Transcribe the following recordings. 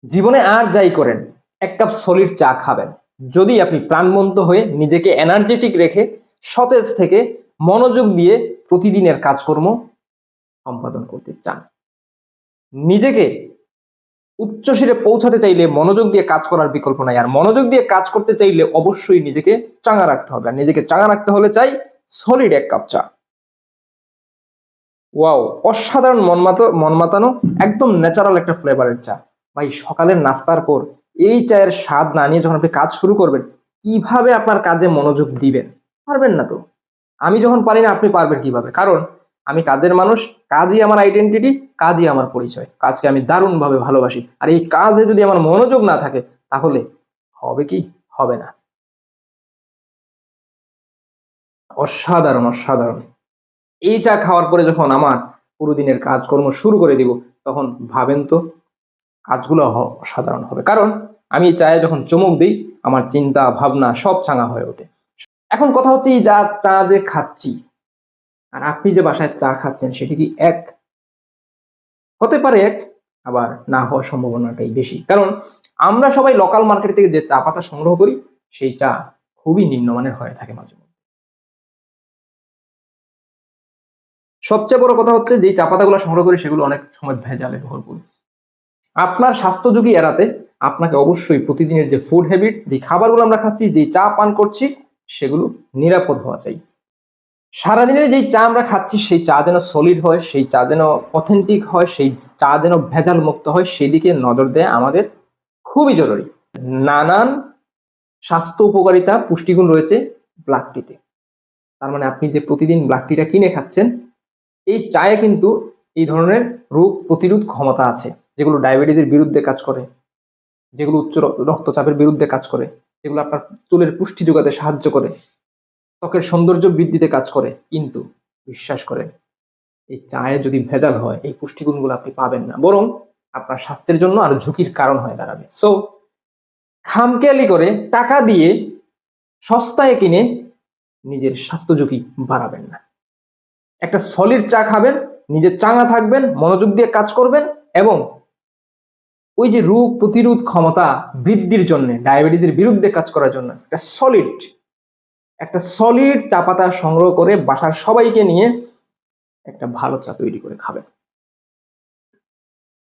জীবনে আর যাই করেন, এক কাপ সলিড চা খাবেন যদি আপনি প্রাণবন্ত হয়ে নিজেকে এনার্জেটিক রেখে সতেজ থেকে মনোযোগ দিয়ে প্রতিদিনের কাজকর্ম সম্পাদন করতে চান। নিজেকে উচ্চশিরে পৌঁছাতে চাইলে মনোযোগ দিয়ে কাজ করার বিকল্প নাই। আর মনোযোগ দিয়ে কাজ করতে চাইলে অবশ্যই নিজেকে চাঙ্গা রাখতে হবে। আর নিজেকে চাঙ্গা রাখতে হলে চাই সলিড এক কাপ চা। ওয়াও, অসাধারণ মন মাতানো একদম ন্যাচারাল একটা ফ্লেভারের চা। ভাই, সকালের নাস্তার পর এই চায়ের স্বাদ না নিয়ে যখন আপনি কাজ শুরু করবেন, কিভাবে আপনার কাজে মনোযোগ দিবেন? পারবেন না তো। আমি যখন পারি না, আপনি পারবেন কিভাবে? কারণ আমি কাজের মানুষ, কাজই আমার আইডেন্টিটি, কাজই আমার পরিচয়। কাজকে আমি দারুণভাবে ভালোবাসি। আর এই কাজে যদি আমার মনোযোগ না থাকে, তাহলে হবে কি? হবে না। অসাধারণ, অসাধারণ। এই চা খাওয়ার পরে যখন আমার পুরো দিনের কাজকর্ম শুরু করে দিব, তখন ভাবেন তো কাজগুলো অসাধারণ হবে। কারণ আমি এই চায়ে যখন চুমুক দিই, আমার চিন্তা ভাবনা সব চাঙা হয়ে ওঠে। এখন কথা হচ্ছে, এই চা যে খাচ্ছি আর আপনি যে বাসায় চা খাচ্ছেন, সেটি কি এক? হতে পারে এক, আবার না হওয়ার সম্ভাবনাটাই বেশি। কারণ আমরা সবাই লোকাল মার্কেট থেকে যে চা পাতা সংগ্রহ করি, সেই চা খুবই নিম্নমানের হয়ে থাকে মাঝে মধ্যে। সবচেয়ে বড় কথা হচ্ছে, যে চা পাতাগুলো সংগ্রহ করি সেগুলো অনেক সময় ভেজালে ভরপুর। আপনার স্বাস্থ্য ঝুঁকি এড়াতে আপনাকে অবশ্যই প্রতিদিনের যে ফুড হ্যাবিট, যে খাবারগুলো আমরা খাচ্ছি, যে চা পান করছি, সেগুলো নিরাপদ হওয়া চাই। সারাদিনের যেই চা আমরা খাচ্ছি, সেই চা যেন সলিড হয়, সেই চা যেন অথেন্টিক হয়, সেই চা যেন ভেজাল মুক্ত হয়, সেদিকে নজর দেয়া আমাদের খুবই জরুরি। নানান স্বাস্থ্য উপকারিতা, পুষ্টিগুণ রয়েছে ব্ল্যাক টিতে। তার মানে আপনি যে প্রতিদিন ব্ল্যাক টিটা কিনে খাচ্ছেন, এই চায়ে কিন্তু এই ধরনের রোগ প্রতিরোধ ক্ষমতা আছে, যেগুলো ডায়াবেটিসের বিরুদ্ধে কাজ করে, যেগুলো উচ্চ রক্তচাপের বিরুদ্ধে কাজ করে, যেগুলো আপনার চুলের পুষ্টি যোগাতে সাহায্য করে, ত্বকের সৌন্দর্য বৃদ্ধিতে কাজ করে। কিন্তু বিশ্বাস করেন, এই চায়ে যদি ভেজাল হয়, এই পুষ্টিগুণগুলো আপনি পাবেন না, বরং আপনার স্বাস্থ্যের জন্য আরো ঝুঁকির কারণ হয়ে দাঁড়াবে। সো খামখেয়ালি করে টাকা দিয়ে সস্তায় কিনে নিজের স্বাস্থ্য ঝুঁকি বাড়াবেন না। একটা সলিড চা খাবেন, নিজে চাঙ্গা থাকবেন, মনোযোগ দিয়ে কাজ করবেন, এবং ওই যে রোগ প্রতিরোধ ক্ষমতা বৃদ্ধির জন্য, ডায়াবেটিসের বিরুদ্ধে কাজ করার জন্য একটা সলিড চা পাতা সংগ্রহ করে বাসার সবাইকে নিয়ে একটা ভালো চা তৈরি করে খাবেন।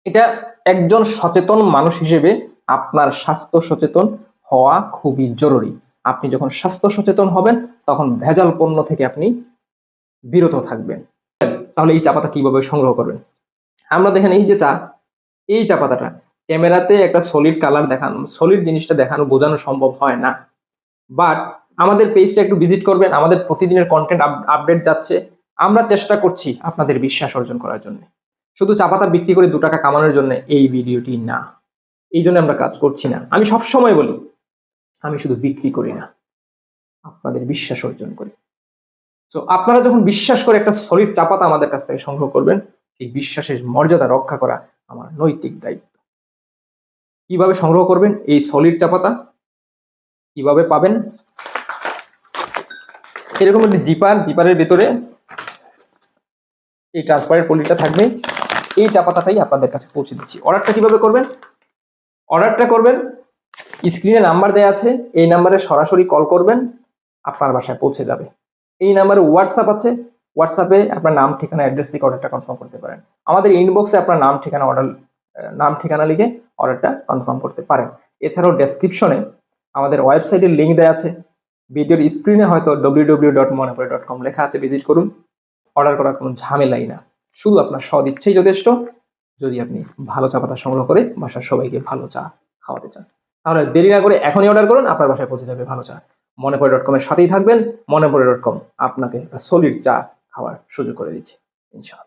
এটা একজন সচেতন মানুষ হিসেবে আপনার স্বাস্থ্য সচেতন হওয়া খুবই জরুরি। আপনি যখন স্বাস্থ্য সচেতন হবেন, তখন ভেজাল পণ্য থেকে আপনি বিরত থাকবেন। তাহলে এই চা পাতা কিভাবে সংগ্রহ করবেন? আমরা দেখেন, এই যে চা, এই চা পাতাটা ক্যামেরাতে একটা সলিড কালার দেখানো, সলিড জিনিসটা দেখানো, বোঝানো সম্ভব হয় না। বাট আমাদের পেজটা একটু ভিজিট করবেন, আমাদের প্রতিদিনের কন্টেন্ট আপডেট যাচ্ছে। আমরা চেষ্টা করছি আপনাদের বিশ্বাস অর্জন করার জন্য। শুধু চা পাতা বিক্রি করে 2 টাকা কামানোর জন্য এই ভিডিওটি না, এই জন্য আমরা কাজ করছি না। আমি সবসময় বলি, আমি শুধু বিক্রি করি না, আপনাদের বিশ্বাস অর্জন করি। তো আপনারা যখন বিশ্বাস করে একটা সলিড চা পাতা আমাদের কাছ থেকে সংগ্রহ করবেন, এই বিশ্বাসের মর্যাদা রক্ষা করা আমার নৈতিক দায়িত্ব। কিভাবে সংগ্রহ করবেন এই সলিড চা পাতা, কিভাবে পাবেন? এরকম একটি জিপারের ভেতরে এই ট্রান্সপারেন্ট পলিটা থাকবে। এই চা পাতাটাই আপনাদের কাছে পৌঁছে দিচ্ছি। অর্ডারটা কিভাবে করবেন? অর্ডারটা করবেন, স্ক্রিনে নাম্বার দেওয়া আছে, এই নাম্বারে সরাসরি কল করবেন, আপনার বাসায় পৌঁছে যাবে। এই নাম্বারে হোয়াটসঅ্যাপ আছে, হোয়াটসঅ্যাপে আপনার নাম, ঠিকানা, অ্যাড্রেস লিখে অর্ডারটা কনফার্ম করতে পারেন। আমাদের ইনবক্সে আপনার নাম ঠিকানা লিখে অর্ডারটা কনফার্ম করতে পারেন। এছাড়াও ডেসক্রিপশনে আমাদের ওয়েবসাইটের লিঙ্ক দেওয়া আছে, ভিডিওর স্ক্রিনে হয়তো www.monepore.com লেখা আছে, ভিজিট করুন। অর্ডার করার কোনো ঝামেলাই না, শুধু আপনার সৎ ইচ্ছেই যথেষ্ট। যদি আপনি ভালো চা পাতা সংগ্রহ করে বাসার সবাইকে ভালো চা খাওয়াতে চান, তাহলে দেরি না করে এখনই অর্ডার করুন, আপনার বাসায় পৌঁছে যাবে ভালো চা। monepore.com এর সাথেই থাকবেন। monepore.com আপনাকে সলিড চা খাওয়ার সুযোগ করে দিচ্ছে, ইনশাআল্লাহ।